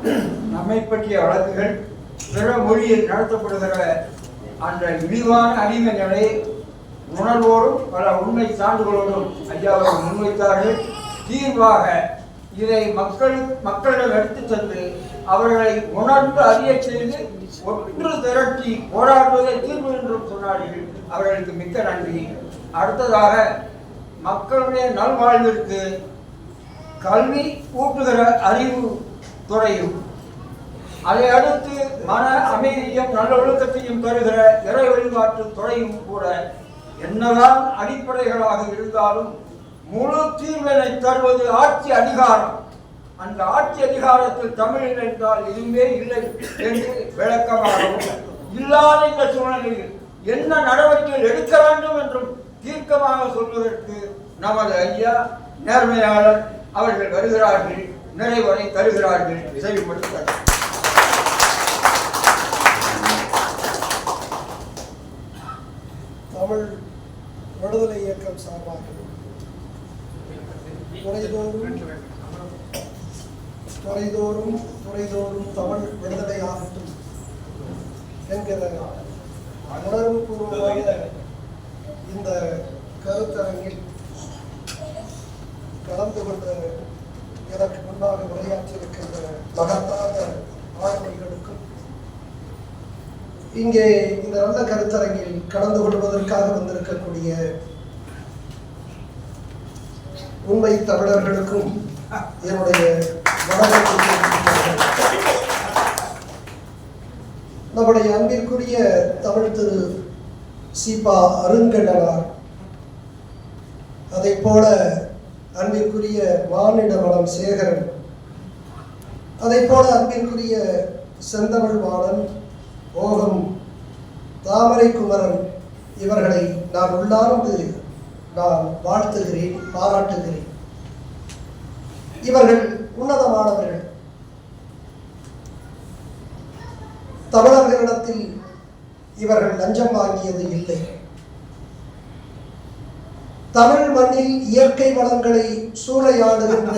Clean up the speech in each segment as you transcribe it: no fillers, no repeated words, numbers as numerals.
நம்மை பற்றிய வழக்குகள் பிற மொழியில் நடத்தப்படுகிற அந்த இழிவான அடிமைகளை உணர்வோடும் பல உண்மை சான்றுகளோடும் ஐயா அவர்கள் முன்வைத்தார்கள். தீர்வாக இதை மக்களிடம் எடுத்து சென்று அவர்களை உணர்ந்து அறிய செய்து ஒன்று திரட்டி போராடுவதை தீர்வு என்றும் சொன்னார்கள். அவர்களுக்கு மிக்க நன்றி. அடுத்ததாக மக்களுடைய நல்வாழ்விற்கு கல்வி ஊட்டுகிற அறிவு துறையும் அதை அடுத்து மன அமைதியும் நல்ல ஒழுக்கத்தையும் தருகிற இறை வழிபாட்டு துறையும் கூட என்னதான் அடிப்படைகளாக இருந்தாலும் முழு தீர்வினை தருவது ஆட்சி அதிகாரம். அந்த ஆட்சி அதிகாரத்தில் தமிழில் என்றால் எதுவுமே இல்லை என்று விளக்கமாகவும் இல்லாத இந்த சூழ்நிலையில் என்ன நடவடிக்கைகள் எடுக்க வேண்டும் என்றும் தீர்க்கமாக சொல்வதற்கு நமது ஐயா நேர்மையாளர் அவர்கள் வருகிறார்கள், நிறைவரை தருகிறார்கள். செய்யப்படுகிறார்கள். தமிழ் விடுதலை இயக்கம் சார்பாக துறைதோறும் தமிழ் விடுதலை ஆகட்டும் என்கிற உணர்வுபூர்வமான இந்த கருத்தரங்கில் கலந்து கொண்ட எனக்கு முன்பாக உரையாற்றிருக்கின்ற மகத்தான ஆளுமைகளுக்கும் இங்கே இந்த நல்ல கருத்தரங்கில் கலந்து கொள்வதற்காக வந்திருக்கக்கூடிய உண்மை தமிழர்களுக்கும் என்னுடைய வணக்கத்தை. நம்முடைய அன்பிற்குரிய தமிழ் திரு சீபா அருங்கண்ணனார், அதை போல அன்பிற்குரிய மானிட வளம் சேகரன், அதை போல அன்பிற்குரிய செந்தமிழ் வாணன், ஓகம் தாமரை குமரன், இவர்களை நான் உள்ளார்ந்து நான் வாழ்த்துகிறேன், பாராட்டுகிறேன். இவர்கள் உன்னதமானவர்கள். தமிழர்களிடத்தில் இவர்கள் லஞ்சம் வாங்கியது இல்லை. தமிழ் மண்ணில் இயற்கை வளங்களை சூறையாடுகின்ற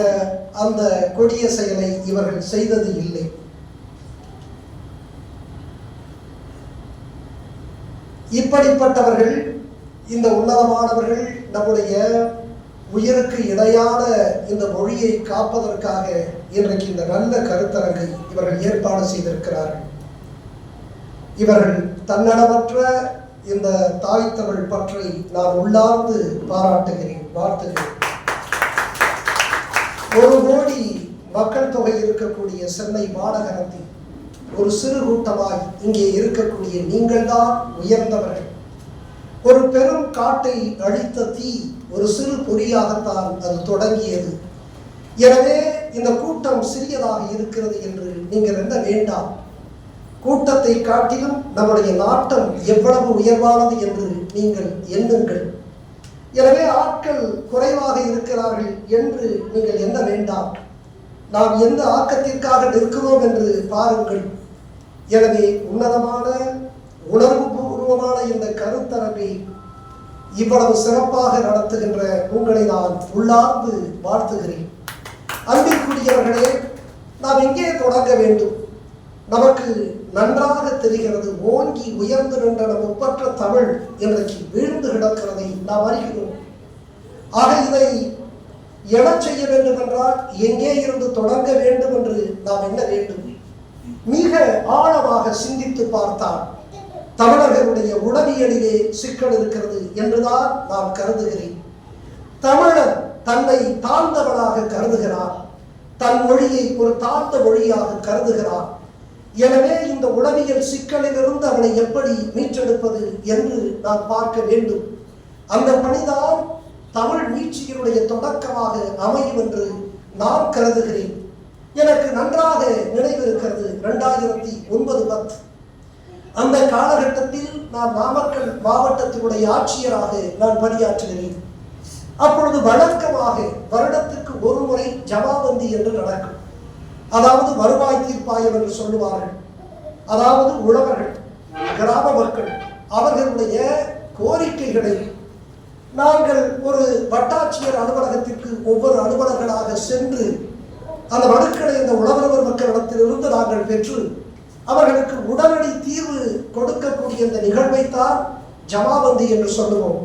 அந்த கொடிய செயலை இவர்கள் செய்தது இல்லை. இப்படிப்பட்டவர்கள், இந்த உன்னதமானவர்கள் நம்முடைய உயிருக்கு இணையான இந்த மொழியை காப்பதற்காக இன்றைக்கு இந்த நல்ல கருத்தரங்கை இவர்கள் ஏற்பாடு செய்திருக்கிறார்கள். இவர்கள் தன்னலமற்ற இந்த தாய் தமிழ் பற்றை நான் உள்ளார்ந்து பாராட்டுகிறேன், வாழ்த்துகிறேன். 1 கோடி மக்கள் தொகை இருக்கக்கூடிய சென்னை மாநகரத்தில் ஒரு சிறு கூட்டமாய் இங்கே இருக்கக்கூடிய நீங்கள் தான் உயர்ந்தவர்கள். ஒரு பெரும் காட்டை அழித்த தீ ஒரு சிறு பொறியாகத்தான் அது தொடங்கியது. எனவே இந்த கூட்டம் சிறியதாக இருக்கிறது என்று நீங்கள் எண்ண வேண்டாம். கூட்டத்தை காட்டிலும் நம்முடைய நாட்டம் எவ்வளவு உயர்வானது என்று நீங்கள் எண்ணுங்கள். எனவே ஆட்கள் குறைவாக இருக்கிறார்கள் என்று நீங்கள் எண்ண வேண்டாம். நாம் எந்த ஆக்கத்திற்காக நிற்கிறோம் என்று பாருங்கள். எனவே உன்னதமான உணர்வுபூர்வமான இந்த கருத்தரங்கை இவ்வளவு சிறப்பாக நடத்துகின்ற உங்களை நான் உள்ளார்ந்து வாழ்த்துகிறேன். அன்பிற்குரியவர்களே, நாம் எங்கே தொடங்க வேண்டும்? நமக்கு நன்றாக தெரிகிறது. ஓங்கி உயர்ந்து நின்ற நம் ஒப்பற்ற தமிழ் இன்றைக்கு வீழ்ந்து கிடக்கிறதை நாம் அறிகிறோம். ஆக இதை எழச் செய்ய வேண்டும் என்றால் எங்கே இருந்து தொடங்க வேண்டும் என்று நாம் எண்ண வேண்டும். மிக ஆழமாக சிந்தித்து பார்த்தால் தமிழர்களுடைய உளவியலிலே சிக்கல் இருக்கிறது என்றுதான் நான் கருதுகிறேன். தமிழன் தன்னை தாழ்ந்தவனாக கருதுகிறார், தன் மொழியை ஒரு தாழ்ந்த மொழியாக கருதுகிறார். எனவே இந்த உளவியல் சிக்கலிலிருந்து அவனை எப்படி மீட்டெடுப்பது என்று நாம் பார்க்க வேண்டும். அந்த பணிதான் தமிழ் மீட்சியினுடைய தொடக்கமாக அமையும் என்று நான் கருதுகிறேன். எனக்கு நன்றாக நினைவிருக்கிறது 2009-10 அந்த காலகட்டத்தில் நான் நாமக்கல் மாவட்டத்தினுடைய ஆட்சியராக நான் பணியாற்றுகிறேன். அப்பொழுது வழக்கமாக வருடத்துக்கு ஒரு முறை ஜமாபந்தி என்று நடக்கும். அதாவது வருவாய் தீர்ப்பாயம் என்று சொல்லுவார்கள். அதாவது உழவர்கள், கிராம மக்கள் அவர்களுடைய கோரிக்கைகளை நாங்கள் ஒரு வட்டாட்சியர் அலுவலகத்திற்கு ஒவ்வொரு அலுவலர்களாக சென்று அந்த மனுக்களை இந்த உழவர் மக்களிடத்திலிருந்து நாங்கள் பெற்று அவர்களுக்கு உடனடி தீர்வு கொடுக்கக்கூடிய இந்த நிகழ்வைத்தான் ஜமாபந்தி என்று சொல்லுவோம்.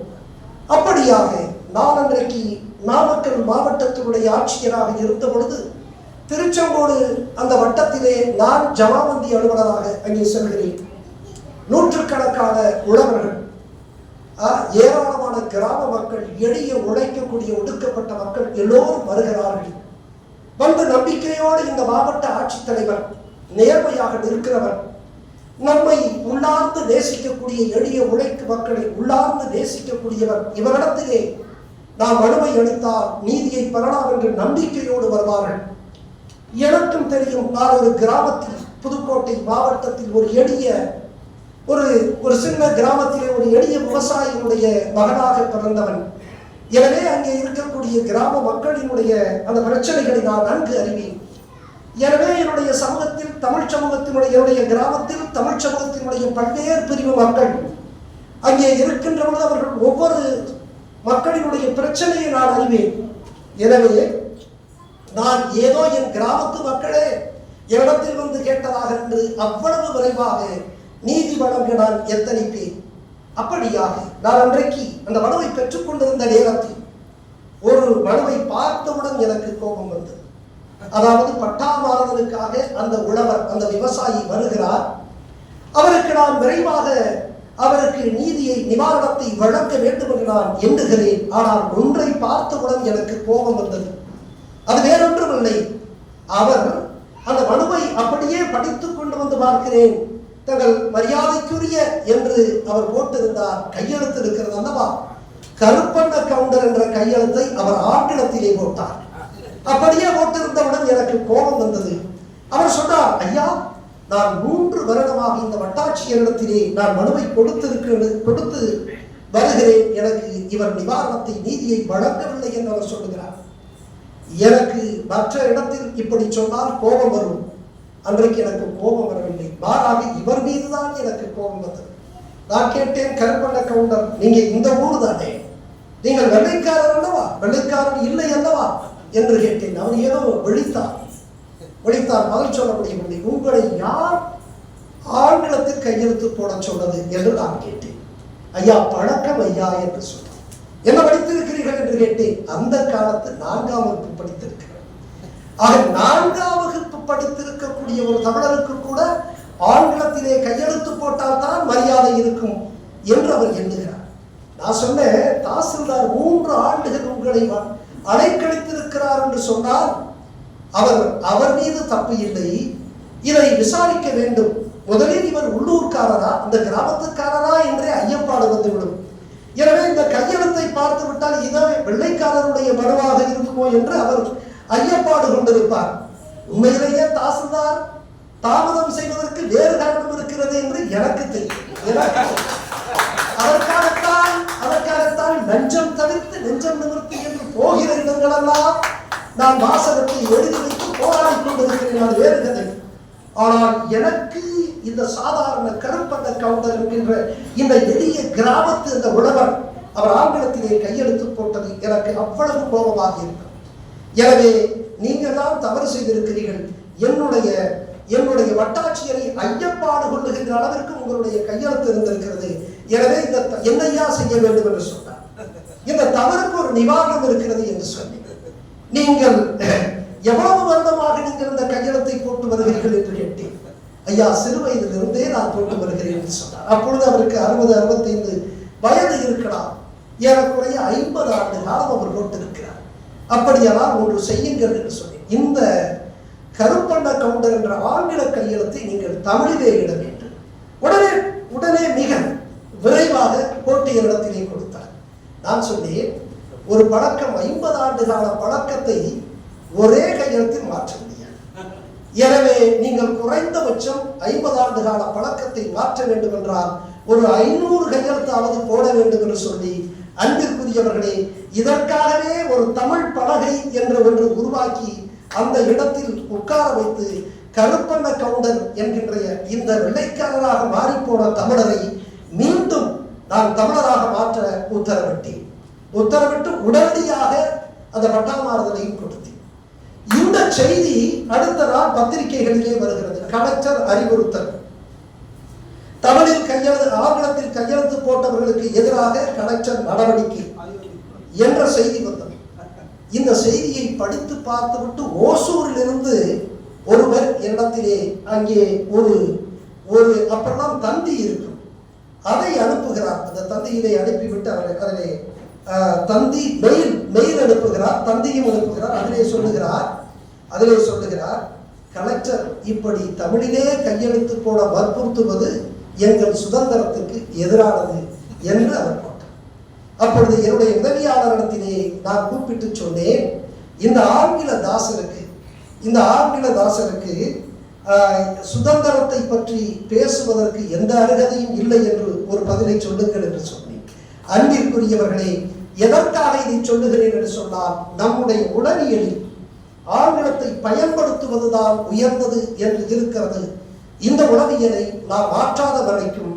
அப்படியாக நான் அன்றைக்கு நாமக்கல் மாவட்டத்தினுடைய ஆட்சியராக இருந்த பொழுது திருச்செங்கோடு அந்த வட்டத்திலே நான் ஜமாபந்தி அலுவலராக அங்கே செல்கிறேன். நூற்றுக்கணக்கான உழவர்கள், ஏராளமான கிராம மக்கள், எளிய உழைக்கக்கூடிய ஒடுக்கப்பட்ட மக்கள் எல்லோரும் வருகிறார்கள். வந்து நம்பிக்கையோடு இந்த மாவட்ட ஆட்சித்தலைவர் நேர்மையாக நிற்கிறவர், நம்மை உள்ளார்ந்து நேசிக்கக்கூடிய எளிய உழைக்கும் மக்களை உள்ளார்ந்து நேசிக்கக்கூடியவர், இவரிடத்திலே நாம் மனுவை அளித்தால் நீதியை பெறலாம் என்று நம்பிக்கையோடு வருவார்கள். எனக்கும் தெரியும், நான் ஒரு கிராமத்தில், புதுக்கோட்டை மாவட்டத்தில் ஒரு எளிய ஒரு சின்ன கிராமத்திலே ஒரு எளிய விவசாயியினுடைய மகனாக பிறந்தவன். எனவே அங்கே இருக்கக்கூடிய கிராம மக்களினுடைய அந்த பிரச்சனைகளை நான் நன்கு அறிவேன். எனவே என்னுடைய சமூகத்தில், தமிழ் சமூகத்தினுடைய கிராமத்தில் தமிழ் சமூகத்தினுடைய பல்வேறு பிரிவு மக்கள் அங்கே இருக்கின்ற பொழுது அவர்கள் ஒவ்வொரு மக்களினுடைய பிரச்சனையை நான் அறிவேன். எனவே நான் ஏதோ என் கிராமத்து மக்களே என்னிடத்தில் வந்து கேட்டதாக என்று அவ்வளவு விரைவாக நீதி வழங்க நான் எத்தனிப்பேன். அப்படியாக நான் அன்றைக்கு அந்த மனுவை பெற்றுக் கொண்டிருந்த நேரத்தில் ஒரு மனுவை பார்த்தவுடன் எனக்கு கோபம் வந்தது. அதாவது பட்டா மாறுதலுக்காக அந்த உழவர், அந்த விவசாயி வருகிறார். அவருக்கு நான் விரைவாக அவருக்கு நீதியை, நிவாரணத்தை வழங்க வேண்டும் என்று நான் எண்ணுகிறேன். ஆனால் ஒன்றை பார்த்தவுடன் எனக்கு கோபம் வந்தது. அது வேறொன்றுமில்லை, அவர் அந்த மனுவை அப்படியே படித்துக் கொண்டு வந்து பார்க்கிறேன். தங்கள் மரியாதைக்குரிய என்று அவர் போட்டிருந்தார், கையெழுத்து இருக்கிறது அல்லவா, கருப்பண்ண கவுண்டர் என்ற கையெழுத்தை அவர் ஆங்கிலத்திலே போட்டார். அப்படியே போட்டிருந்தவுடன் எனக்கு கோபம் வந்தது. அவர் சொன்னார், ஐயா, நான் 3 வருடமாக இந்த வட்டாட்சியரிடத்திலே நான் மனுவை கொடுத்து வருகிறேன். எனக்கு இவர் நிவாரணத்தை, நீதியை வழங்கவில்லை என்று அவர் சொல்லுகிறார். எனக்கு மற்ற இடத்தில் இப்படி சொன்னால் கோபம் வரும். அன்றைக்கு எனக்கு கோபம் வரவில்லை, மாறாக இவர் மீதுதான் எனக்கு கோபம் வந்தது. நான் கேட்டேன், கருப்பண்ண கவுண்டர், நீங்க இந்த ஊர் தானே, நீங்கள் வெள்ளைக்காரர் அல்லவா, வெள்ளைக்காரர் இல்லை அல்லவா என்று கேட்டேன். அவர் ஏதோ விழித்தார். பதில் சொல்ல முடியவில்லை. உங்களை யார் ஆங்கிலத்தில் கையெழுத்து போட சொன்னது என்று நான் கேட்டேன். ஐயா, பழக்கம் ஐயா என்று சொன்னார். என்ன படித்திருக்கிறீர்கள் என்று கேட்டேன். அந்த காலத்து 4ஆம் வகுப்பு படித்திருக்கிறேன். ஆக 4ஆம் வகுப்பு படித்திருக்கக்கூடிய ஒரு தமிழருக்கு கூட ஆங்கிலத்திலே கையெழுத்து போட்டால் தான் மரியாதை இருக்கும் என்று அவர் எண்ணுகிறார். நான் சொன்னேன், தாசில்தார் 3 ஆண்டுகள் உங்களை அலைக்கழித்திருக்கிறார் என்று சொன்னால் அவர் மீது தப்பு இல்லை, இதை விசாரிக்க வேண்டும். முதலில் இவர் உள்ளூர்காரரா, அந்த கிராமத்துக்காரரா என்றே ஐயப்பாடு வந்துவிடும். எனவே இந்த கையெழுத்தை பார்த்து விட்டால் இதோ வெள்ளைக்காரருடைய மனுவாக இருக்குமோ என்று அவர் ஐயப்பாடு கொண்டிருப்பார். உண்மையிலேயே தாசில்தார் தாமதம் செய்வதற்கு வேறு காரணம் இருக்கிறது என்று எனக்கு தெரியும். அதற்காகத்தான் லஞ்சம் தவிர்த்து நெஞ்சம் நிமிர்த்தி என்று போகிற இடங்களெல்லாம் நான் வாசகத்தை எழுதி வைத்து போராடி கொண்டிருக்கிறேன். அது வேறு கதை. ஆனால் எனக்கு இந்த சாதாரண கருப்பண்ண கவுண்டர் என்கின்ற இந்த எளிய கிராமத்து இந்த உழவர் அவர் ஆங்கிலத்திலே கையெழுத்து போட்டது எனக்கு அவ்வளவு கோபமாக இருக்கும். எனவே நீங்கள் தான் தவறு செய்திருக்கிறீர்கள். என்னுடைய வட்டாட்சியரை ஐயப்பாடு கொள்ளுகின்ற அளவிற்கு உங்களுடைய கையெழுத்து இருந்திருக்கிறது. எனவே இந்த என்னையா செய்ய வேண்டும் என்று சொன்னார். இந்த தவறுக்கு ஒரு நிவாரணம் இருக்கிறது என்று சொன்னீங்க. நீங்கள் எவ்வளவு வருடமாக நீங்கள் இந்த கையெழுத்தை போட்டு வருகிறீர்கள் என்று கேட்டேன். ஐயா, சிறு வயதிலிருந்தே நான் போட்டு வருகிறேன் என்று சொன்னார். அப்பொழுது அவருக்கு 60-65 வயது இருக்கலாம். ஏறக்குறைய 50 ஆண்டு காலம் அவர் போட்டிருக்கிறார். அப்படியானால் ஒன்று செய்யுங்கள் என்று சொன்னேன். இந்த கருப்பண்ண கவுண்டர் என்ற ஆங்கில கையெழுத்தை நீங்கள் தமிழிலே இட வேண்டும். உடனே மிக விரைவாக போட்டியரிடத்திலே கொடுத்தார். நான் சொன்னேன், ஒரு பழக்கம் 50 ஆண்டு கால பழக்கத்தை ஒரே கையெழுத்தில் மாற்ற முடியாது. எனவே நீங்கள் குறைந்தபட்சம் 50 ஆண்டு கால பழக்கத்தை மாற்ற வேண்டும் என்றால் ஒரு 500 கையெழுத்தாவது போட வேண்டும் என்று சொல்லி, அன்பிற்குரியவர்களே, இதற்காகவே ஒரு தமிழ் பலகை என்ற ஒன்று உருவாக்கி அந்த இடத்தில் உட்கார வைத்து கருப்பண்ண கவுண்டர் என்கின்ற இந்த வெள்ளைக்காரராக மாறிப்போன தமிழரை மீண்டும் நான் தமிழராக மாற்ற உத்தரவிட்டு உடனடியாக அந்த பட்டா மாறுதலையும் கொடுத்தேன். இந்த செய்தி அடுத்த நாள் பத்திரிகைகளிலே வருகிறது. கலெக்டர் அறிவுறுத்தல், தமிழில் ஆங்கிலத்தில் கையெழுத்து போட்டவர்களுக்கு எதிராக கலெக்டர் நடவடிக்கை என்ற செய்தி வந்தது. இந்த செய்தியை படித்து பார்த்துவிட்டு ஓசூரிலிருந்து ஒருவர் இடத்திலே அங்கே ஒரு அப்பெல்லாம் தந்தி இருக்கும், அதை அனுப்புகிறார். அந்த தந்தியிலே அனுப்பிவிட்டு அதிலே தந்தி மெயில் அனுப்புகிறார், தந்தியும் அனுப்புகிறார். அதிலே சொல்லுகிறார் கலெக்டர் இப்படி தமிழிலே கையெழுத்து போட வற்புறுத்துவது எங்கள் சுதந்திரத்துக்கு எதிரானது என்று அவர் போட்டார். அப்பொழுது என்னுடைய உதவியாளரிடத்திலே நான் கூப்பிட்டு சொன்னேன், இந்த ஆங்கில தாசருக்கு சுதந்திரத்தை பற்றி பேசுவதற்கு எந்த அருகதையும் இல்லை என்று ஒரு பதிலை சொல்லுங்கள் என்று சொன்னேன். அன்பிற்குரியவர்களே, எதற்காக இதை சொல்லுகிறேன் என்று சொன்னால், நம்முடைய உளவியலில் ஆங்கிலத்தை பயன்படுத்துவதுதான் உயர்ந்தது என்று இருக்கிறது. இந்த உளவியலை நாம் மாற்றாத வரைக்கும்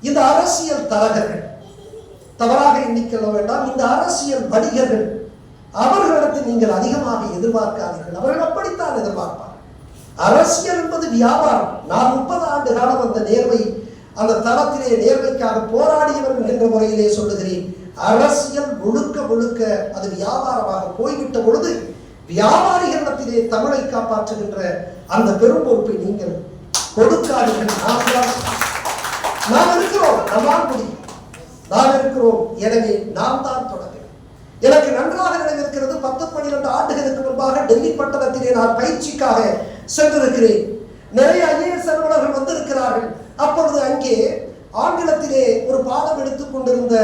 இந்த அரசியல் தரகர்கள், தவறாக எண்ணிக்கொள்ள வேண்டாம், இந்த அரசியல் வணிகர்கள், அவர்களிடத்தில் நீங்கள் அதிகமாக எதிர்பார்க்காதீர்கள். அவர்கள் அப்படித்தான் எதிர்பார்ப்பார். அரசியல் என்பது வியாபாரம். நான் 30 ஆண்டு காலம் அந்த தளத்திலே நேர்மைக்காக போராடியவர் என்ற முறையிலே சொல்லுகிறேன். அரசியல் முழுக்க அது வியாபாரமாக போய்விட்ட பொழுது வியாபாரிகளிடத்திலே தமிழை காப்பாற்றுகின்ற அந்த பெரும் பொறுப்பை நீங்கள் கொடுக்காதீர்கள். நாம் இருக்கிறோம், நாம் இருக்கிறோம். எனவே நாம் தான் தொடங்க. எனக்கு நன்றாக நினைவிருக்கிறது, 10-12 ஆண்டுகளுக்கு முன்பாக டெல்லி பட்டணத்திலே நான் பயிற்சிக்காக சென்றிருக்கிறேன். நிறைய IAS அலுவலர்கள் வந்திருக்கிறார்கள். அப்பொழுது அங்கே ஆங்கிலத்திலே ஒரு பாடம் எடுத்துக் கொண்டிருந்த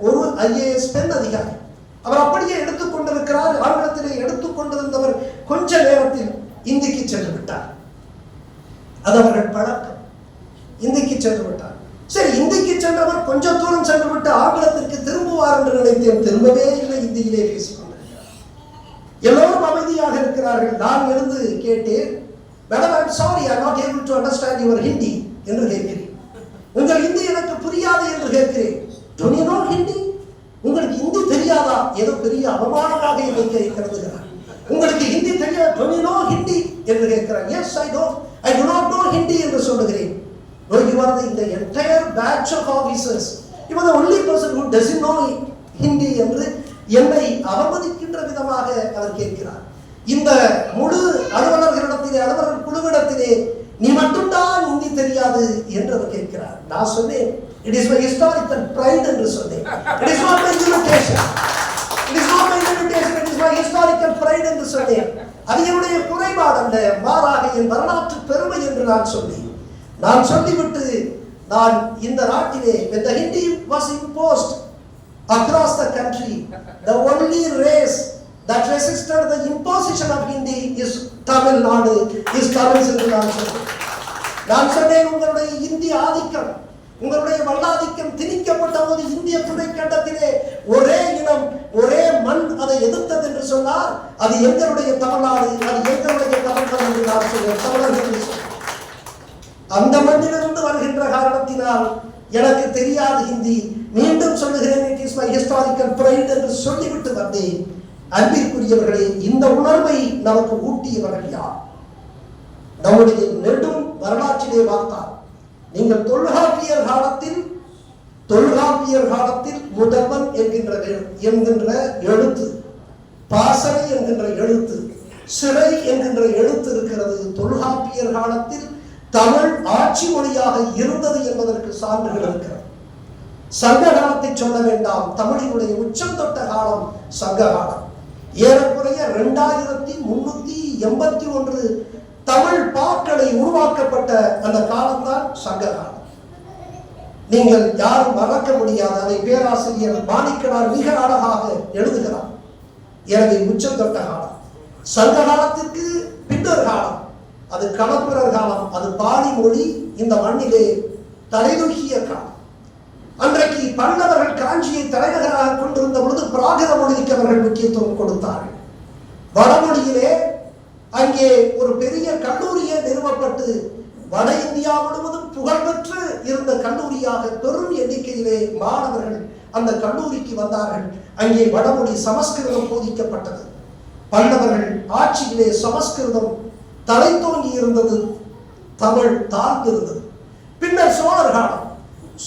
ஒரு IAS பெண் அதிகாரி, அவர் அப்படியே எடுத்துக் கொண்டிருக்கிறார். ஆங்கிலத்திலே எடுத்துக் கொண்டிருந்தவர் கொஞ்ச நேரத்தில் இந்திக்கு சென்று விட்டார். அது அவர்கள் பழக்கம். இந்திக்கு சென்று விட்டார். சரி, இந்திக்கு சென்றவர் கொஞ்ச தூரம் சென்று விட்டு ஆங்கிலத்திற்கு திரும்புவார் என்று நினைத்தேன். திரும்பவே இல்லை, இந்தியிலே பேசிக் கொண்டிருக்கிறார். எல்லோரும் அமைதியாக இருக்கிறார்கள். நான் எழுந்து கேட்டேன், madam, I am sorry, I not able to understand your Hindi என்று கேட்கிறேன். உங்கள் ஹிந்தி எனக்கு புரியாது என்று கேட்கிறேன். Do you know Hindi? உங்களுக்கு ஹிந்தி தெரியாதா? ஏதோ பெரிய அவமானமாக என்னை கருதுகிறார். உங்களுக்கு ஹிந்தி தெரியாது, Do you know ஹிந்தி என்று கேட்கிறார். Yes, I do not know Hindi என்று சொல்லுகிறேன். No, you are the entire batch of officers. You are the only person who doesn't know Hindi என்று என்னை அவமதிக்கின்ற விதமாக அவர் கேட்கிறார். இந்த முழு அலுவலர் குழுவிடத்திலே நீ மட்டும்தான் ஹிந்தி தெரியாது என்று அவர் கேட்கிறார். நான் சொன்னேன், it is my historical pride என்று சொன்னேன். It is not my limitation, it is not my limitation, it is my historical pride என்று சொன்னேன். அது என்னுடைய குறைபாடு அல்ல, மாறாக என் வரலாற்று பெருமை என்று நான் சொன்னேன். நான் சொல்லிவிட்டு, நான் இந்த நாட்டிலே when the Hindi was imposed across the country, the only race that resisted the imposition of Hindi is Tamil Nadu, is Tamils என்று நான் சொன்னேன். உங்களுடைய இந்திய ஆதிக்கம், உங்களுடைய வல்லாதிக்கம் திணிக்கப்பட்ட போது இந்திய துணைக்கண்டத்திலே ஒரே இனம், ஒரே மண் அதை எதிர்த்தது என்று சொன்னார். அது எங்களுடைய தமிழ்நாடு, அது எங்களுடைய தமிழ்நாடு என்று நான் சொல்றேன். தமிழர்கள் அந்த மண்ணிலிருந்து வருகின்ற காரணத்தினால் எனக்கு தெரியாது ஹிந்தி. மீண்டும் சொல்லுகிறேன், it is my historical pride என்று சொல்லிவிட்டு வந்தேன். அன்பிற்குரியவர்களே, இந்த உணர்வை நமக்கு ஊட்டியவர்கள் யார்? நம்முடைய நெடும் வரலாற்றிலே பார்த்தால், நீங்கள் தொல்காப்பியர் காலத்தில் முதல்வன் என்கின்ற எழுத்து, பாசறை என்கின்ற எழுத்து, சிறை என்கின்ற எழுத்து இருக்கிறது. தொல்காப்பியர் காலத்தில் தமிழ் ஆட்சி மொழியாக இருந்தது என்பதற்கு சான்றுகள் இருக்கிறது. சங்க காலத்தை சொல்ல வேண்டாம், தமிழினுடைய உச்சம் தொட்ட காலம் சங்க காலம். ஏறக்குறைய 2381 தமிழ் பாக்களை உருவாக்கப்பட்ட அந்த காலம்தான் சங்க காலம். நீங்கள் யாரும் மறக்க முடியாது. அதை பேராசிரியர் மாணிக்கனார் மிக அழகாக எழுதுகிறார். எனவே உச்சம் தொட்ட காலம் சங்க காலத்திற்கு பின்னர் காலம், அது களப்பிரர் காலம், அது பாலி மொழி இந்த மண்ணிலே தலைதூக்கிய காலம். அன்றைக்கு பல்லவர்கள் காஞ்சியை தலைநகராக கொண்டிருந்த பொழுது பிராகிருத மொழிக்கு அவர்கள் முக்கியத்துவம் கொடுத்தார்கள். வடமொழியிலே அங்கே ஒரு பெரிய கல்லூரியே நிறுவப்பட்டு வட இந்தியா முழுவதும் புகழ்பெற்று இருந்த கல்லூரியாக பெரும் எண்ணிக்கையிலே மாணவர்கள் அந்த கல்லூரிக்கு வந்தார்கள். அங்கே வடமொழி சமஸ்கிருதம் போதிக்கப்பட்டது. பல்லவர்கள் ஆட்சியிலே சமஸ்கிருதம் தலை தோங்கி இருந்தது, தமிழ் தாழ்ந்து இருந்தது. பின்னர்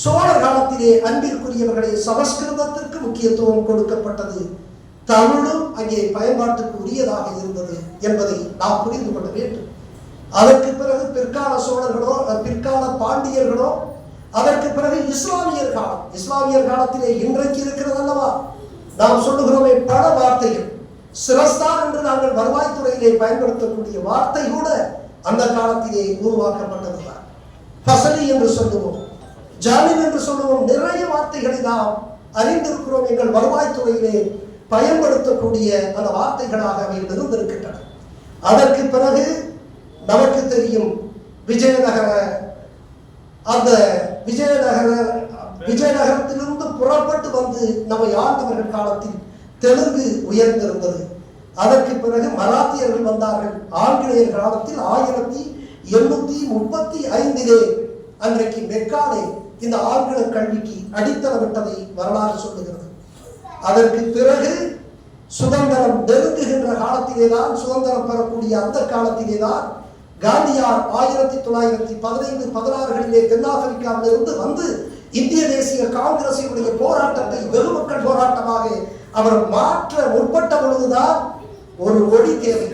சோழர் காலத்திலே அன்பிற்குரியவர்களே சமஸ்கிருதத்திற்கு முக்கியத்துவம் கொடுக்கப்பட்டது, தமிழும் அங்கே பயன்பாட்டுக்கு உரியதாக இருந்தது என்பதை நாம் புரிந்து கொள்ள வேண்டும். அதற்கு பிறகு பிற்கால சோழர்களோ பிற்கால பாண்டியர்களோ, அதற்கு பிறகு இஸ்லாமியர் காலத்திலே இன்றைக்கு இருக்கிறது அல்லவா, நாம் சொல்லுகிறோமே பல வார்த்தைகள், சிரஸ்தான் என்று நாங்கள் வருவாய்த்துறையிலே பயன்படுத்தக்கூடிய வார்த்தை கூட அந்த காலத்திலே உருவாக்கப்பட்டதுதான். பசலி என்று சொல்லுவோம், ஜாமீன் என்று சொல்லுவோம், நிறைய வார்த்தைகளை நாம் அறிந்திருக்கிறோம். எங்கள் வருவாய்த்துறையிலே பயன்படுத்தக்கூடிய அந்த வார்த்தைகளாக அவை இருந்திருக்கின்றன. அதற்கு பிறகு நமக்கு தெரியும் விஜயநகரத்திலிருந்து புறப்பட்டு வந்து நம்மை ஆண்டவர்கள் காலத்தில் தெலுங்கு உயர்ந்திருந்தது. அதற்கு பிறகு மராத்தியர்கள் வந்தார்கள். ஆங்கிலேயர் காலத்தில் 1835 அன்றைக்கு மெக்காலே இந்த ஆங்கில கல்விக்கு அடித்தளமிட்டதை வரலாறு சொல்லுகிறது. அதற்கு பிறகு சுதந்திரம் நெருங்குகின்ற காலத்திலேதான், சுதந்திரம் பெறக்கூடிய அந்த காலத்திலேதான் காந்தியார் 1915-16 தென்னாப்பிரிக்காவிலிருந்து வந்து இந்திய தேசிய காங்கிரசினுடைய போராட்டத்தை வெகுமக்கள் போராட்டமாக அவர் மாற்ற முற்பட்ட பொழுதுதான் ஒரு மொழி தேவை.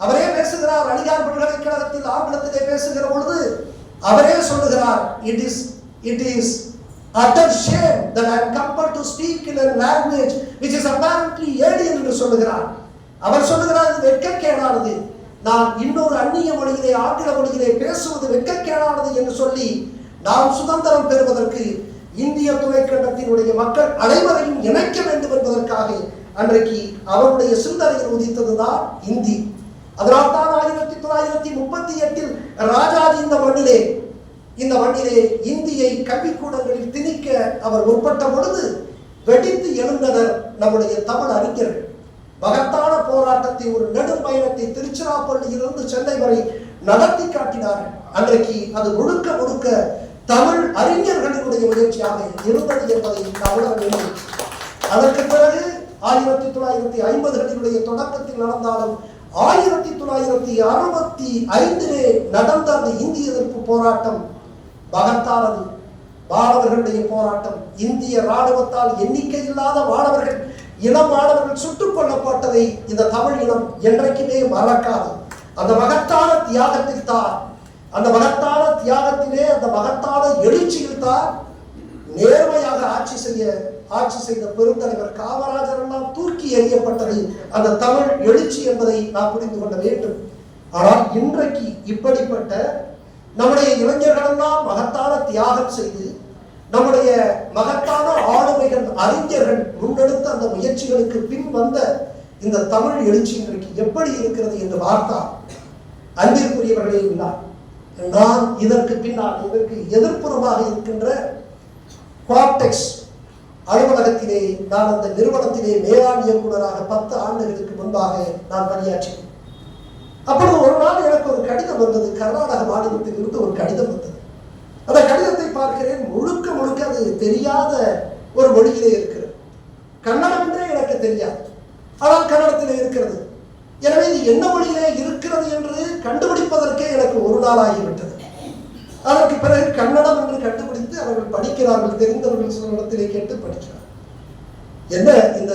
அவரே பேசுகிறார், அலிகார் பல்கலைக்கழகத்தில் ஆங்கிலத்திலே பேசுகிற பொழுது அவரே சொல்லுகிறார், it is utter shame that I am compelled to speak in a language which is apparently alien என்று சொல்லுகிறார். அவர் சொல்லுகிறார், இது வெட்கக்கேடானது, நான் இன்னொரு அந்நிய மொழியிலே ஆங்கில மொழியிலே பேசுவது வெட்கக்கேடானது என்று சொல்லி நாம் சுதந்திரம் பெறுவதற்கு இந்திய துணைக்கண்டத்தினுடைய மக்கள் அனைவரையும் இணைக்க வேண்டும் என்பதற்காக அன்றைக்கு அவருடைய சிந்தனையில் உதித்ததுதான் இந்தி. அதனால்தான் 1938 ராஜாஜி இந்த மண்ணிலே இந்தியை கல்விக்கூடங்களில் திணிக்க அவர் முற்பட்ட பொழுது வெடித்து எழுந்தனர் நம்முடைய தமிழ் அறிஞர்கள். மகத்தான போராட்டத்தை, ஒரு நெடும் பயணத்தை திருச்சிராப்பள்ளியிலிருந்து சென்னை வரை நடத்தி காட்டினார்கள். அன்றைக்கு அது முழுக்க தமிழ் அறிஞர்களினுடைய முயற்சியாக இருந்தது என்பதை உணர வேண்டும். அதற்கு பிறகு 1950 தொடக்கத்தில் நடந்தாலும் 1965 நடந்த அந்த இந்திய எதிர்ப்பு போராட்டம் மகத்தானது. மாணவர்களுடைய போராட்டம், இந்திய ராணுவத்தால் எண்ணிக்கை இல்லாத மாணவர்கள், இளம் மாணவர்கள் சுட்டுக் கொல்லப்பட்டதை இந்த தமிழ் இனம் என்றைக்குமே மறக்காது. அந்த மகத்தான தியாகத்தில் தான், அந்த மகத்தான எழுச்சியில் தான் நேர்மையாக ஆட்சி செய்த பெருந்தலைவர் காமராஜர் எல்லாம் தூக்கி எறியப்பட்டது அந்த தமிழ் எழுச்சி என்பதை நாம் புரிந்து கொள்ள வேண்டும். ஆனால் இன்றைக்கு இப்படிப்பட்ட நம்முடைய இளைஞர்கள் எல்லாம் மகத்தான தியாகம் செய்து, நம்முடைய மகத்தான ஆளுமைகள், அறிஞர்கள் முன்னெடுத்த அந்த முயற்சிகளுக்கு பின் வந்த இந்த தமிழ் எழுச்சி இன்றைக்கு எப்படி இருக்கிறது என்று பார்த்தால், அன்பிற்குரியவர்களே, நான் இதற்கு பின்னால் இதற்கு எதிர்ப்புறமாக இருக்கின்ற குவாப்டெக்ஸ் அலுவலகத்திலே, நான் அந்த நிறுவனத்திலே மேலாண் இயக்குநராக 10 ஆண்டுகளுக்கு முன்பாக நான் பணியாற்றினேன். அப்பொழுது ஒரு நாள் எனக்கு ஒரு கடிதம் வந்தது. கர்நாடக மாநிலத்தில் இருந்து ஒரு கடிதம் வந்தது. அந்த கடிதத்தை பார்க்கிறேன், முழுக்க அது தெரியாத ஒரு மொழியிலே இருக்கிறது. கன்னடம் என்றே எனக்கு தெரியாது, ஆனால் கன்னடத்திலே இருக்கிறது. எனவே இது என்ன மொழியிலே இருக்கிறது என்று கண்டுபிடிப்பதற்கே எனக்கு ஒரு நாள் ஆகிவிட்டது. அதற்கு பிறகு கன்னடம் என்று கண்டுபிடித்து அவர்கள் படிக்கிறார்கள், தெரிந்தவர்கள் சில இடத்திலே கேட்டு படிக்கிறார். என்ன இந்த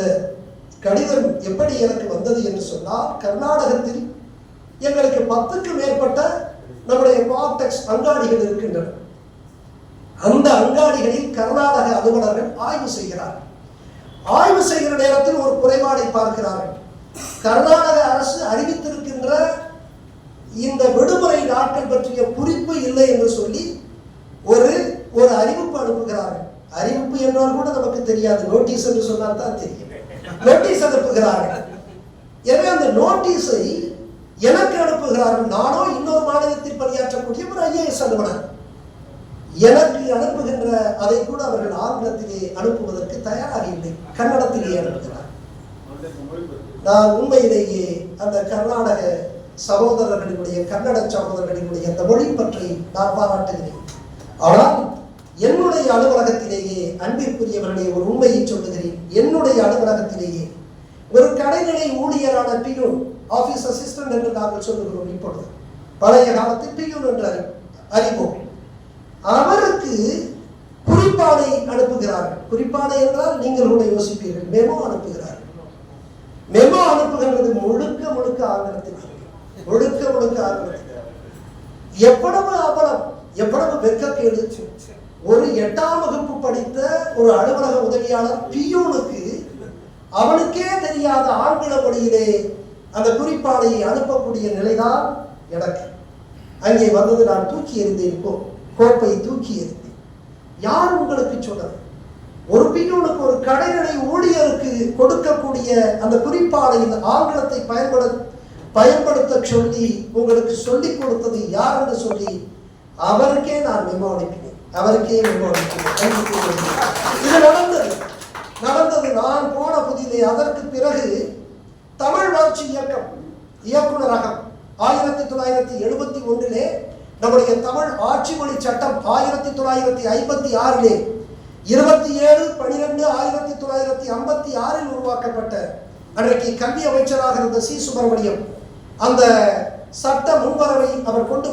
கடிதம் எப்படி எனக்கு வந்தது என்று சொன்னால், கர்நாடகத்தில் எங்களுக்கு 10க்கு மேற்பட்ட நம்முடைய குவாப்டெக்ஸ் அங்காடிகள் இருக்கின்றன. அந்த அங்காடிகளில் கர்நாடக அலுவலர்கள் ஆய்வு செய்கிறார்கள். ஆய்வு செய்கிற நேரத்தில் ஒரு குறைபாடை பார்க்கிறார்கள். கர்நாடக அரசு அறிவித்திருக்கின்ற இந்த விடுமுறை நாட்கள் பற்றிய குறிப்பு இல்லை என்று சொல்லி ஒரு அறிவிப்பு அனுப்புகிறார்கள். அறிவிப்பு என்றால் கூட நமக்கு தெரியாது, நோட்டீஸ் என்று சொன்னால் தான் தெரியும். நோட்டீஸ் அனுப்புகிறார்கள். எனவே அந்த நோட்டீஸை எனக்கு அனுப்புகிறார்கள். நானோ இன்னொரு மாநிலத்தில் பணியாற்றக்கூடிய ஒரு IAS அலுவலர். எனக்கு அனுப்புகின்ற அதை கூட அவர்கள் ஆங்கிலத்திலே அனுப்புவதற்கு தயாராக இல்லை, கன்னடத்திலே அனுப்புகிறார். நான் உண்மையிலேயே அந்த கர்நாடக சகோதரர்களினுடைய, கன்னட சகோதரர்களினுடைய அந்த மொழி பற்றி நான் பாராட்டுகிறேன். ஆனால் என்னுடைய அலுவலகத்திலேயே, அன்பிற்குரியவர்களே, ஒரு உண்மையை சொல்லுகிறேன், என்னுடைய அலுவலகத்திலேயே ஒரு கடைநிலை ஊழியரான பியூன், ஆபீஸ் அசிஸ்டன்ட் என்று நாங்கள் சொல்லுகிறோம் இப்பொழுது, பழைய காலத்தில் பியூன் என்று அறிவோம். அவருக்கு குறிப்பாடை அனுப்புகிறார்கள். குறிப்பாடை என்றால் நீங்கள் கூட யோசிப்பீர்கள், மெமோ அனுப்புகிறார்கள். மெமோ அனுப்புகிறது முழுக்க முழுக்க ஆங்கிலத்தில், முழுக்க முழுக்க ஆங்கிலத்தில். எவ்வளவு வெட்கக்கேடு! ஒரு 8ஆம் வகுப்பு படித்த ஒரு அலுவலக உதவியாளர் பியூனுக்கு அவனுக்கே தெரியாத ஆங்கில மொழியிலே அந்த குறிப்பாடையை அனுப்பக்கூடிய நிலைதான் எனக்கு அங்கே வந்தது. நான் தூக்கி எறிந்தேன், கோப்பை தூக்கி எறிந்தேன். யார் உங்களுக்கு சொன்னது? ஒரு பியூனுக்கு, ஒரு கடைநிலை ஊழியருக்கு கொடுக்கக்கூடிய அந்த குறிப்பாடையின் ஆங்கிலத்தை பயன்படுத்த சொல்லி உங்களுக்கு சொல்லிக் கொடுத்தது யார் என்று சொல்லி அவருக்கே நான் மெமோ அனுப்பினேன். அவருக்கே மெமோ அனுப்பினேன். இது நடந்தது நான் போன புதிலே. அதற்கு பிறகு தமிழ் வளர்ச்சி இயக்கம் இயக்குநரகம் 1971 நம்முடைய தமிழ் ஆட்சி மொழி சட்டம் 1956 27/12/1956 உருவாக்கப்பட்ட அன்றைக்கு கல்வி அமைச்சராக இருந்த சி. சுப்பிரமணியம் அந்த சட்ட முன்வரவை அவர் கொண்டு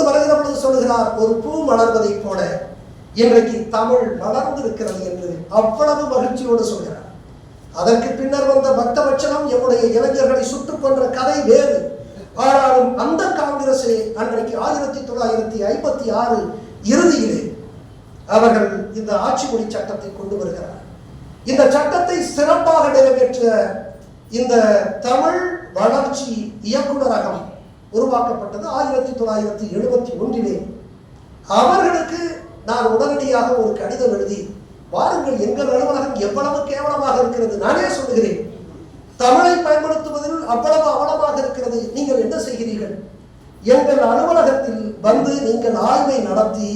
வருகிற பொழுது சொல்லுகிறார், ஒரு பூ மலர்வதை போல இன்றைக்கு தமிழ் மலர்ந்திருக்கிறது என்று அவ்வளவு மகிழ்ச்சியோடு சொல்கிறார். அதற்கு பின்னர் வந்த பக்தவச்சனம் எம்முடைய இளைஞர்களை சுட்டுக் கொன்ற கதை வேறு. ஆனாலும் அந்த காங்கிரஸே அன்றைக்கு 1956 இறுதியிலே அவர்கள் இந்த ஆட்சி மொழி சட்டத்தை கொண்டு வருகிறார். இந்த சட்டத்தை சிறப்பாக நிறைவேற்ற இந்த தமிழ் வளர்ச்சி இயக்குநரகம் உருவாக்கப்பட்டது 1971. அவர்களுக்கு நான் உடனடியாக ஒரு கடிதம் எழுதி, வாருங்கள், எங்கள் அலுவலகம் எவ்வளவு கேவலமாக இருக்கிறது, நானே சொல்லுகிறேன், தமிழை பயன்படுத்துவதில் அவ்வளவு அவலமாக இருக்கிறது, நீங்கள் என்ன செய்கிறீர்கள்? எங்கள் அலுவலகத்தில் வந்து நீங்கள் ஆய்வை நடத்தி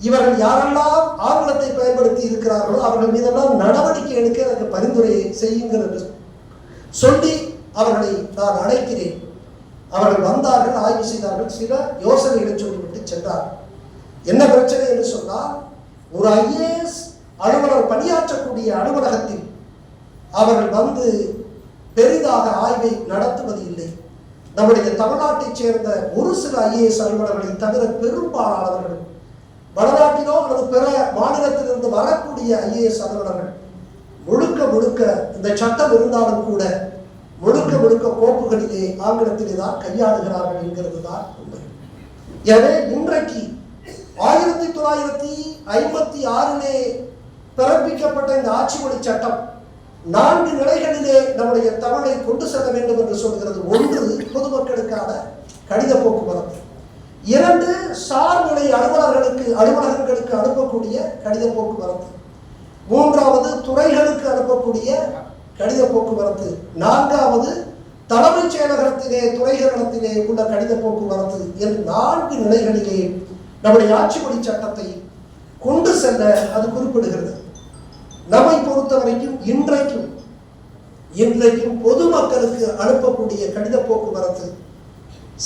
இவர்கள் யாரெல்லாம் ஆங்கிலத்தை பயன்படுத்தி இருக்கிறார்களோ அவர்கள் மீதெல்லாம் நடவடிக்கை எடுக்க எனக்கு பரிந்துரை செய்யுங்கள் என்று சொல்லி அவர்களை நான் அழைக்கிறேன். அவர்கள் வந்தார்கள், ஆய்வு செய்தார்கள், சில யோசனைகளை சொல்லிவிட்டு சென்றார். என்ன பிரச்சனை என்று சொன்னால், ஒரு IAS அலுவலர் பணியாற்றக்கூடிய அலுவலகத்தில் அவர்கள் வந்து பெரிதாக ஆய்வை நடத்துவது இல்லை. நம்முடைய தமிழ்நாட்டைச் சேர்ந்த ஒரு சில IAS அலுவலர்களை தவிர பெரும்பாலானவர்கள் வடநாட்டிலோ அல்லது பிற மாநிலத்திலிருந்து வரக்கூடிய IAS அலுவலர்கள் முழுக்க இந்த சட்டம் இருந்தாலும் கூட முழுக்க கோப்புகளிலே ஆங்கிலத்திலே தான் கையாளுகிறார்கள் என்கிறது தான் உண்மை. எனவே இன்றைக்கு 1956 பிறப்பிக்கப்பட்ட இந்த ஆட்சி மொழி சட்டம் 4 நிலைகளிலே நம்முடைய தமிழை கொண்டு செல்ல வேண்டும் என்று சொல்கிறது. 1, பொதுமக்களுக்கான கடித போக்குவரத்து. 2, சார்நிலை அலுவலகங்களுக்கு அனுப்பக்கூடிய கடித போக்குவரத்து. 3வது, துறைகளுக்கு அனுப்பக்கூடிய கடித போக்குவரத்து. 4வது, தலைமைச் செயலகத்திலே துறைகளிடத்திலே உள்ள கடித போக்குவரத்து என்று 4 நிலைகளிலே நம்முடைய ஆட்சி மொழி சட்டத்தை கொண்டு செல்ல அது குறிப்பிடுகிறது. நம்மை பொறுத்தவரைக்கும் இன்றைக்கும் பொதுமக்களுக்கு அனுப்பக்கூடிய கடித போக்குவரத்து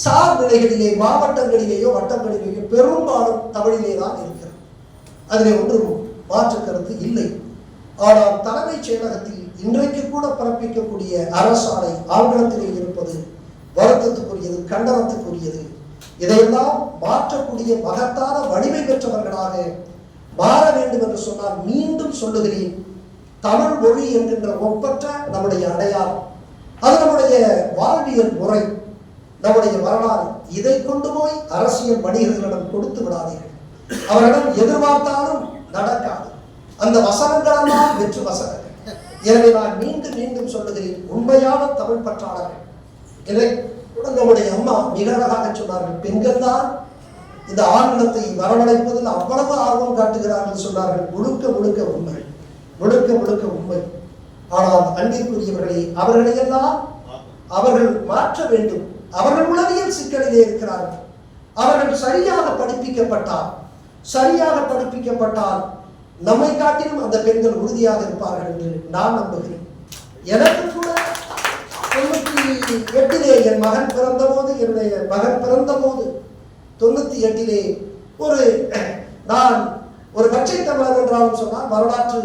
சார் நிலைகளிலே, மாவட்டங்களிலேயோ வட்டங்களிலேயோ பெரும்பாலும் தமிழிலே தான் இருக்கிறது. அதிலே ஒன்றும் மாற்று கருத்து இல்லை. ஆனால் தலைமைச் செயலகத்தில் இன்றைக்கு கூட பிறப்பிக்கக்கூடிய அரசாணை ஆங்கிலத்திலே இருப்பது வருத்தத்துக்குரியது, கண்டனத்துக்குரியது. இதையெல்லாம் மாற்றக்கூடிய மகத்தான வலிமை பெற்றவர்களாக மாற வேண்டும் என்று சொன்னால், மீண்டும் சொல்லுகிறேன், தமிழ் மொழி என்கின்ற ஒப்பற்ற நம்முடைய அடையாளம், அது நம்முடைய வாழ்வியல் முறை, நம்முடைய வரலாறு. இதை கொண்டு போய் அரசியல் வணிகர்களிடம் கொடுத்து விடாதீர்கள். அவரிடம் எதிர்பார்த்தாலும் நடக்காது. அந்த வசனங்களெல்லாம் வெற்று வசனங்கள். எனவே நான் மீண்டும் சொல்லுகிறேன், உண்மையான தமிழ் பற்றாளர்கள். இதை நம்முடைய அம்மா மிக அழகாக சொன்னார்கள், பெண்கள் தான் இந்த ஆங்கிலத்தை வரவழைப்பதில் அவ்வளவு ஆர்வம் காட்டுகிறார்கள் சொன்னார்கள். முழுக்க உண்மை. ஆனால் அன்பிற்குரியவர்களே, அவர்களையெல்லாம் அவர்கள் மாற்ற வேண்டும். அவர்கள் உளவியல் சிக்கலிலே இருக்கிறார்கள். அவர்கள் சரியாக படிப்பிக்கப்பட்டால் நம்மை காட்டிலும் அந்த பெண்கள் உறுதியாக இருப்பார்கள் என்று நான் நம்புகிறேன். எனக்கு கூட 98 என் மகன் பிறந்தபோது 98 நான் ஒரு பச்சை தமிழர் என்றாலும் சொன்னால் வரலாற்று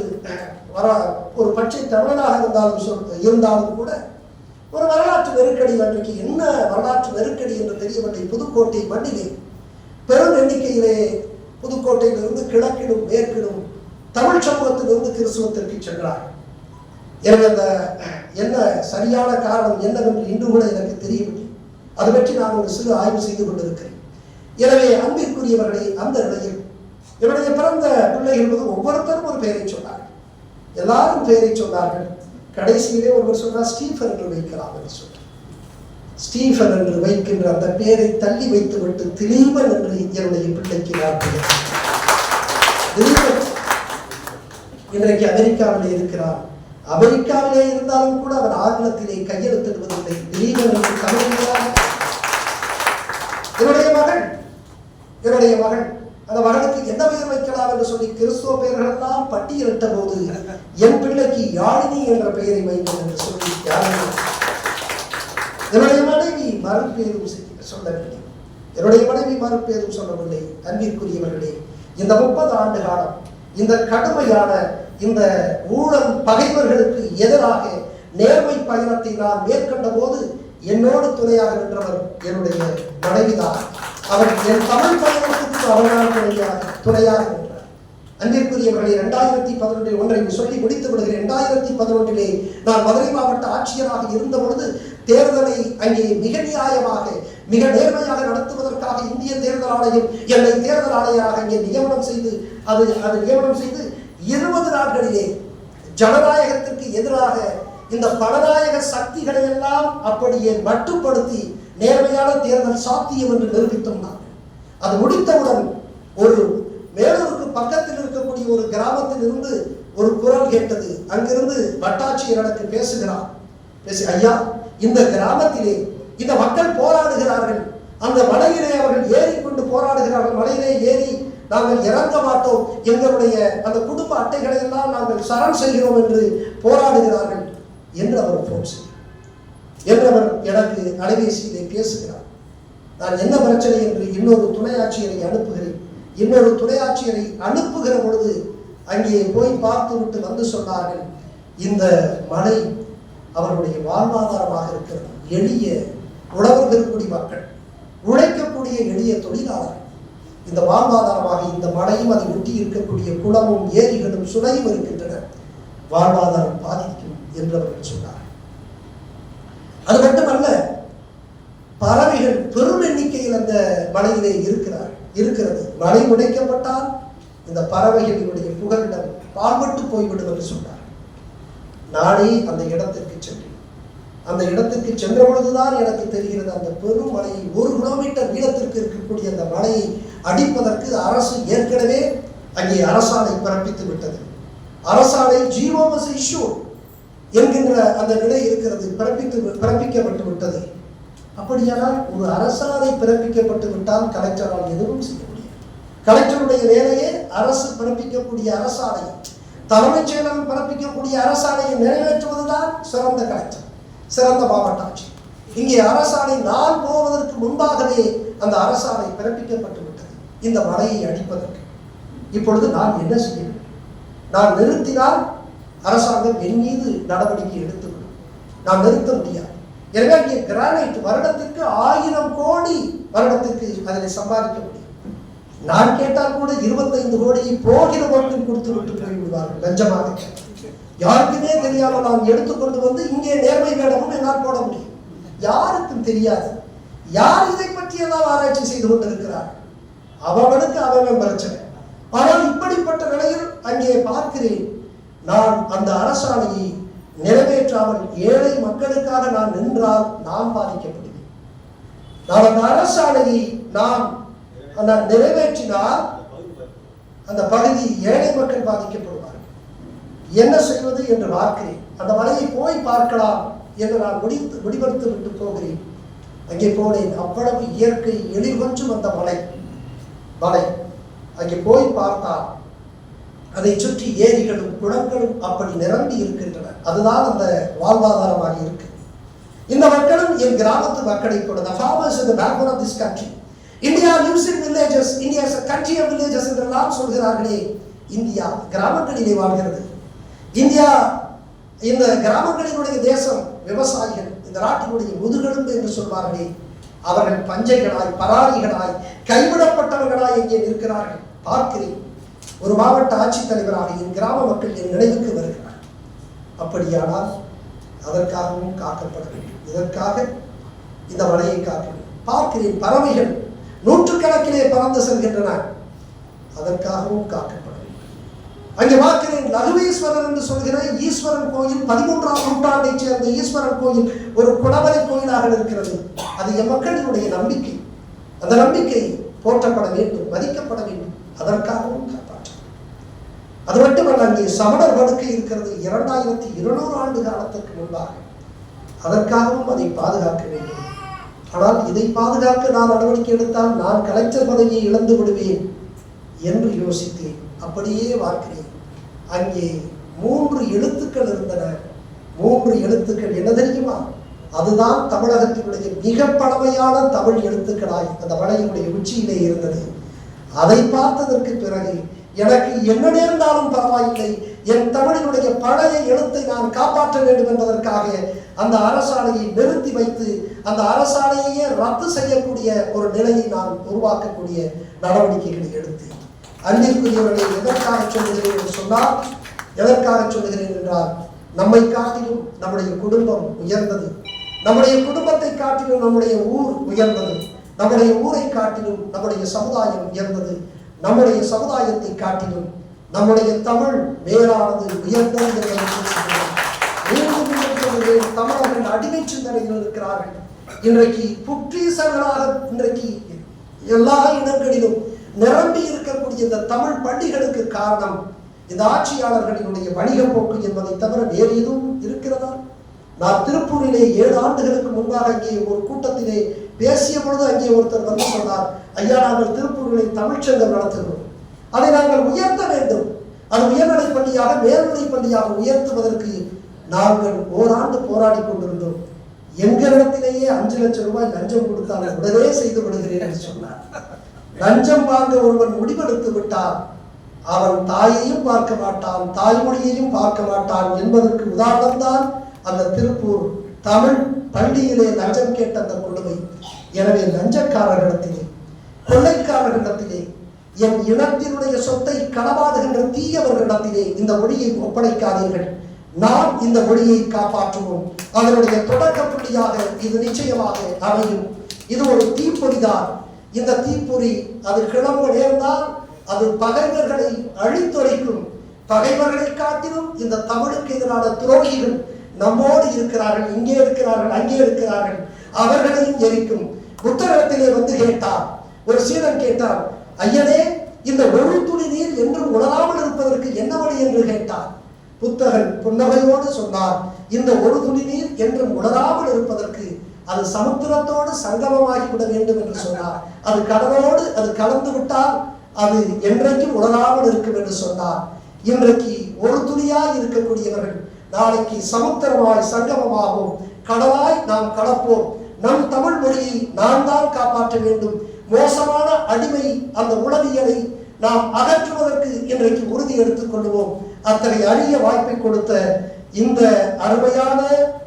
ஒரு பட்சை தமிழனாக இருந்தாலும் கூட ஒரு வரலாற்று நெருக்கடி அன்றைக்கு என்ன வரலாற்று நெருக்கடி என்று தெரியவில்லை. புதுக்கோட்டை மண்ணிலே பெரும் எண்ணிக்கையிலே புதுக்கோட்டையிலிருந்து கிழக்கிலும் மேற்கிலும் தமிழ் சமூகத்திலிருந்து கிறிஸ்துவத்திற்கு சென்றார். எனவே அந்த என்ன சரியான காரணம் என்னவென்று இன்று கூட எனக்கு தெரியவில்லை. அது பற்றி நான் ஒரு சிறு ஆய்வு செய்து கொண்டிருக்கிறேன். எனவே அன்பிற்குரியவர்களை, அந்த நிலையில் என்னுடைய பிறந்த பிள்ளைகள் ஒவ்வொருத்தரும் ஒரு பெயரை சொன்னார்கள். எல்லாரும் பெயரை சொன்னார்கள். கடைசியிலே ஒருவர் சொன்னார், ஸ்டீஃபன் என்று வைக்கலாம் என்று சொன்னார். ஸ்டீஃபன் என்று வைக்கின்ற அந்த பெயரை தள்ளி வைத்துவிட்டு திலீபன் என்று என்னுடைய பிள்ளைக்கு நான் இன்றைக்கு அமெரிக்காவிலே இருக்கிறார். அமெரிக்காவிலே இருந்தாலும் கூட அவர் ஆங்கிலத்திலே கையெழுத்திடுவதில்லை. திலீபன் என்று தமிழ். என்னுடைய மகள் அந்த மகனுக்கு என்ன பெயர் வைக்கலாம் என்று சொல்லி கிறிஸ்துவ பெயர்கள் எல்லாம் பட்டியலிட்ட போது என் பிள்ளைக்கு யாழினி என்ற பெயரை வைக்கும் என்று சொல்லி என்னுடைய மனைவி மறுபேரும் சொல்லவில்லை. என்னுடைய மனைவி மறுபேரும் சொல்லவில்லை. அன்பிற்குரியவர்களே, இந்த 30 ஆண்டு காலம் இந்த கடுமையான இந்த ஊழல் பகைவர்களுக்கு எதிராக நேர்மை பயணத்தை நான் மேற்கொண்ட போது என்னோடு துணையாக நின்றவர் என்னுடைய மனைவிதான். அவர் என் தமிழ் பயணத்துக்கு அவரால் துணையாக நின்றார். அன்பிற்குரியவர்களை, 2011 ஒன்றை சொல்லி முடித்து விடுகிறேன். 2011 நான் மதுரை மாவட்ட ஆட்சியராக இருந்த பொழுது தேர்தலை அங்கே மிக நியாயமாக மிக நேர்மையாக நடத்துவதற்காக இந்திய தேர்தல் ஆணையம் என்னை தேர்தல் ஆணையராக அங்கே நியமனம் செய்து 20 நாட்களிலே ஜனநாயகத்திற்கு எதிராக இந்த பலநாயக சக்திகளை எல்லாம் அப்படியே மட்டுப்படுத்தி நேர்மையான தேர்தல் சாத்தியம் என்று நிரூபித்தோம். அது முடித்தவுடன் ஒரு மேலூருக்கு பக்கத்தில் இருக்கக்கூடிய ஒரு கிராமத்தில் இருந்து ஒரு குரல் கேட்டது. அங்கிருந்து வட்டாட்சியர் எனக்கு பேசுகிறார். ஐயா, இந்த கிராமத்திலே இந்த மக்கள் போராடுகிறார்கள், அந்த மலையிலே அவர்கள் ஏறிக்கொண்டு போராடுகிறார்கள், மலையிலே ஏறி நாங்கள் இறங்க மாட்டோம், எங்களுடைய அந்த குடும்ப அட்டைகளை எல்லாம் நாங்கள் சரண் செய்கிறோம் என்று போராடுகிறார்கள் என்று அவர் போன் செய்கிறார். என்றவர் எனக்கு அலைபேசியிலே பேசுகிறார். நான் என்ன பிரச்சனை என்று இன்னொரு துணை ஆட்சியரை அனுப்புகிறேன். இன்னொரு துணை ஆட்சியரை அனுப்புகிற பொழுது அங்கே போய் பார்த்து விட்டு வந்து சொன்னார்கள், இந்த மலை அவர்களுடைய வாழ்வாதாரமாக இருக்கிறது. எளிய உழவர்கள் குடி மக்கள், உழைக்கக்கூடிய எளிய தொழிலாளர்கள். இந்த வாழ்வாதாரமாக இந்த மலையும் அதை ஒட்டி இருக்கக்கூடிய குளமும் ஏரிகளும் சுனையும் இருக்கின்றன. வாழ்வாதாரம் பாதிக்கும் என்று அவர்கள் சொன்னார். அது மட்டுமல்ல, பறவைகள் பெரும் எண்ணிக்கையில் அந்த மலையிலே இருக்கிறது. மலை உடைக்கப்பட்டால் இந்த பறவைகளினுடைய புகலிடம் பாழ்பட்டு போய்விடும் என்று சொன்னார். நானே அந்த இடத்திற்கு சென்றேன். அந்த இடத்திற்கு சென்ற பொழுதுதான் எனக்கு தெரிகிறது, அந்த பெரும் மலையை 1 கிலோமீட்டர் நீளத்திற்கு இருக்கக்கூடிய அந்த மலையை அடிப்பதற்கு அரசு ஏற்கனவே அங்கே அரசாணை பிறப்பித்து விட்டது. அரசாணை ஜிஓஎஸ் இஷ்யூ என்கின்ற அந்த நிலை இருக்கிறது, பிறப்பிக்கப்பட்டு விட்டது. அப்படியானால் ஒரு அரசாணை பிறப்பிக்கப்பட்டு விட்டால் கலெக்டரால் எதுவும் செய்ய முடியாது. கலெக்டருடைய வேலையே அரசு பிறப்பிக்கக்கூடிய அரசாணை, தலைமைச் செயலகம் பிறப்பிக்கக்கூடிய அரசாணையை நிறைவேற்றுவதுதான் சிறந்த கலெக்டர், சிறந்த மாவட்ட ஆட்சி. இங்கே அரசாணை நான் போவதற்கு முன்பாகவே அந்த அரசாணை பிறப்பிக்கப்பட்டு விட்டது இந்த மலையை அடிப்பதற்கு. இப்பொழுது நான் என்ன செய்ய வேண்டும்? நான் நிறுத்தினால் அரசாங்கம் என் மீது நடவடிக்கை எடுத்துவிடும். நான் நிறுத்த முடியாது. எனவே இங்கே கிரானைட் வருடத்திற்கு 1000 கோடி வருடத்திற்கு அதில் சம்பாதிக்க முடியும். நான் கேட்டால் கூட 25 கோடியை போகிற மட்டும் கொடுத்து விட்டு போய்விடுவார்கள் லஞ்சமாக. யாருக்குமே தெரியாமல் நான் எடுத்துக்கொண்டு வந்து இங்கே நேர்மை வேடமும் என்னால் போட முடியும். யாருக்கும் தெரியாது. யார் இதை பற்றி எல்லாம் ஆராய்ச்சி செய்து கொண்டிருக்கிறார்? அவனுக்கு அவன் பிரச்சனை. ஆனால் இப்படிப்பட்ட நிலையில் அங்கே பார்க்கிறேன், நான் அந்த அரசாணையை நிறைவேற்றாமல் ஏழை மக்களுக்காக நான் நின்றால் நான் பாதிக்கப்படுவேன். நான் அந்த அரசாணையை நான் நிறைவேற்றினால் அந்த பகுதி ஏழை மக்கள் பாதிக்கப்படுவார்கள். என்ன செய்வது என்று பார்க்கிறேன். அந்த மலையை போய் பார்க்கலாம் என்று நான் முடிவெடுத்து விட்டு போகிறேன். அங்கே போனேன். அவ்வளவு இயற்கை எழில் கொஞ்சம் அந்த மலை அங்கே போய் பார்த்தால் அதை சுற்றி ஏரிகளும் குளங்களும் அப்படி நிரம்பி இருக்கின்றன. அதுதான் அந்த வாழ்வாதாரமாக இருக்கு. இந்த மக்களும் என் கிராமத்து மக்களை கூட, the farmers in the backbone of this country. India lives in villages. India is a country of villages என்றெல்லாம் சொல்கிறார்களே. இந்தியா கிராமங்களிலே வாழ்கிறது. இந்தியா இந்த கிராமங்களினுடைய தேசம் விவசாயிகள், இந்த நாட்டினுடைய முதுகெலும்பு என்று சொல்வார்களே, அவர்கள் பஞ்சைகளாய், பராரிகளாய், கைவிடப்பட்டவர்களாய் எங்கே நிற்கிறார்கள் பார்க்கிறேன். ஒரு மாவட்ட ஆட்சித்தலைவராக என் கிராம மக்கள் என் நினைவுக்கு வருகிறார். அப்படியானால் அதற்காகவும் காக்கப்பட வேண்டும். இதற்காக இந்த மலையை காக்க வேண்டும். பார்க்கிறேன், பறவைகள் நூற்றுக்கணக்கிலே பறந்து செல்கின்றன, அதற்காகவும் காக்கப்பட வேண்டும். அங்கே பார்க்கிறேன், லகுவேஸ்வரர் என்று சொல்கிற ஈஸ்வரன் கோயில், 13ஆம் நூற்றாண்டை சேர்ந்த ஈஸ்வரன் கோயில் ஒரு குடவரை கோயிலாக இருக்கிறது. அது என் மக்களினுடைய நம்பிக்கை. அந்த நம்பிக்கை போற்றப்பட வேண்டும், மதிக்கப்பட வேண்டும். அதற்காகவும் காப்பாற்ற. அது மட்டுமல்ல, அங்கே சமணர் படுக்கை இருக்கிறது 2200 ஆண்டு காலத்திற்கு முன்பாக. அதற்காகவும் அதை பாதுகாக்க வேண்டும். ஆனால் இதை பாதுகாக்க நான் நடவடிக்கை எடுத்தால் நான் கலெக்டர் பதவியை இழந்து விடுவேன் என்று யோசித்தேன். அப்படியே பார்க்கிறேன், அங்கே 3 எழுத்துக்கள் இருந்தன. 3 எழுத்துக்கள் என்ன தெரியுமா? அதுதான் தமிழகத்தினுடைய மிக பழமையான தமிழ் எழுத்துக்களாய் அந்த மலையினுடைய உச்சியிலே இருந்தது. அதை பார்த்ததற்கு பிறகு எனக்கு என்ன நேர்ந்தாலும் பரவாயில்லை, என் தமிழினுடைய பழைய எழுத்தை நான் காப்பாற்ற வேண்டும் என்பதற்காக அந்த அரசாணையை நிறுத்தி வைத்து அந்த அரசாணையே ரத்து செய்யக்கூடிய ஒரு நிலையை நான் உருவாக்கக்கூடிய நடவடிக்கைகளை எடுத்தேன். அன்பிற்குரியவர்களை எதற்காக சொல்லுகிறேன் என்று சொன்னால், எதற்காக சொல்லுகிறேன் என்றால், நம்மை காட்டிலும் நம்முடைய குடும்பம் உயர்ந்தது, நம்முடைய குடும்பத்தை காட்டிலும் நம்முடைய ஊர் உயர்ந்தது, நம்முடைய ஊரை காட்டிலும் நம்முடைய சமுதாயம் உயர்ந்தது, நம்முடைய சமுதாயத்தை காட்டிலும் நம்முடைய தமிழ் மேலானது உயர்ந்தது என்பதை தமிழர்கள் அடிமை சிந்தனையில் இருக்கிறார்கள். இன்றைக்கு புற்றீசர்களாக இன்றைக்கு எல்லா இடங்களிலும் நிரம்பி இருக்கக்கூடிய இந்த தமிழ் பள்ளிகளுக்கு காரணம் இந்த ஆட்சியாளர்களினுடைய வணிக போக்கு என்பதை தவிர வேறு எதுவும் இருக்கிறதா? நான் திருப்பூரிலே 7 ஆண்டுகளுக்கு முன்பாக அங்கே ஒரு கூட்டத்திலே பேசிய பொழுது அங்கே ஒருத்தர் வந்து சொன்னார், ஐயா, நாங்கள் திருப்பூரிலே தமிழ்ச்சங்கம் நடத்துகிறோம், அதை நாங்கள் உயர்த்த வேண்டும், அது உயர்நிலை பள்ளியாக மேல்நிலை பள்ளியாக உயர்த்துவதற்கு நாங்கள் ஓராண்டு போராடி கொண்டிருந்தோம். எங்களிடத்திலேயே 5 லட்சம் ரூபாய் லஞ்சம் கொடுத்தால் உடனே செய்து விடுகிறேன் என்று சொன்னார். லஞ்சம் வாங்க ஒருவன் முடிவெடுத்து விட்டால் அவன் தாயையும் பார்க்க மாட்டான், தாய்மொழியையும் பார்க்க மாட்டான் என்பதற்கு உதாரணம்தான் அந்த திருப்பூர் தமிழ் பள்ளியிலே லஞ்சம் கேட்ட அந்த கொடுமை. எனவே லஞ்சக்காரர்களிடத்திலே, கொள்ளைக்காரர்களிடத்திலே, என் இனத்தினுடைய சொத்தை களவாடுகின்ற தீயவர்களிடத்திலே இந்த மொழியை ஒப்படைக்காதீர்கள். நாம் இந்த மொழியை காப்பாற்றுவோம். அதனுடைய தொடக்க புள்ளியாக இது நிச்சயமாக அமையும். இது ஒரு தீப்பொறிதான். இந்த தீப்பொறி அது கிளம்ப நேர்ந்தால் அது பகைவர்களை அழித்தொழிக்கும். பகைவர்களை காட்டிலும் இந்த தமிழுக்கு எதிரான துரோகிகள் நம்மோடு இருக்கிறார்கள், இங்கே இருக்கிறார்கள், அங்கே இருக்கிறார்கள், அவர்களையும் எரிக்கும். புத்தகத்திலே வந்து கேட்டார், ஒரு சீடன் கேட்டார், ஐயனே, இந்த ஒரு துளி நீர் என்றும் உணராமல் இருப்பதற்கு என்ன வழி என்று கேட்டார். புத்தகன் புன்னகையோடு சொன்னார், இந்த ஒரு துளி நீர் என்றும் உணராமல் இருப்பதற்கு அது சமுத்திரத்தோடு சங்கமமாகிவிட வேண்டும் என்று சொன்னார். அது கடலோடு அது கலந்து விட்டால் அது என்றைக்கும் உணராமல் இருக்கும் என்று சொன்னார். இன்றைக்கு ஒரு துளியாய் இருக்கக்கூடியவர்கள் நாளைக்கு சமுத்திரமாய் சங்கமமாகும், கடலாய் நாம் கடப்போம். நம் தமிழ் மொழியை நாம் தான் காப்பாற்ற வேண்டும். மோசமான அடிமை அந்த உளவியலை நாம் அகற்றுவதற்கு இன்றைக்கு உறுதி எடுத்துக் கொள்வோம். அத்தகைய அரிய வாய்ப்பை கொடுத்த இந்த அருமையான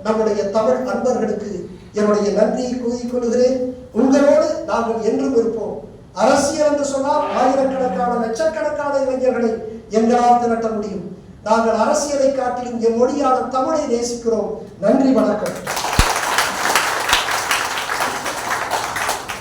நம்முடைய தமிழ் அன்பர்களுக்கு என்னுடைய நன்றியை கூறிக்கொள்கிறேன். உங்களோடு நாங்கள் என்றும் இருப்போம். அரசியல் என்று சொன்னால் ஆயிரக்கணக்கான லட்சக்கணக்கான இளைஞர்களை எங்களால் திரட்ட முடியும். நாங்கள் அரசியலை காட்டிலும் என் மொழியான தமிழை நேசிக்கிறோம். நன்றி, வணக்கம்.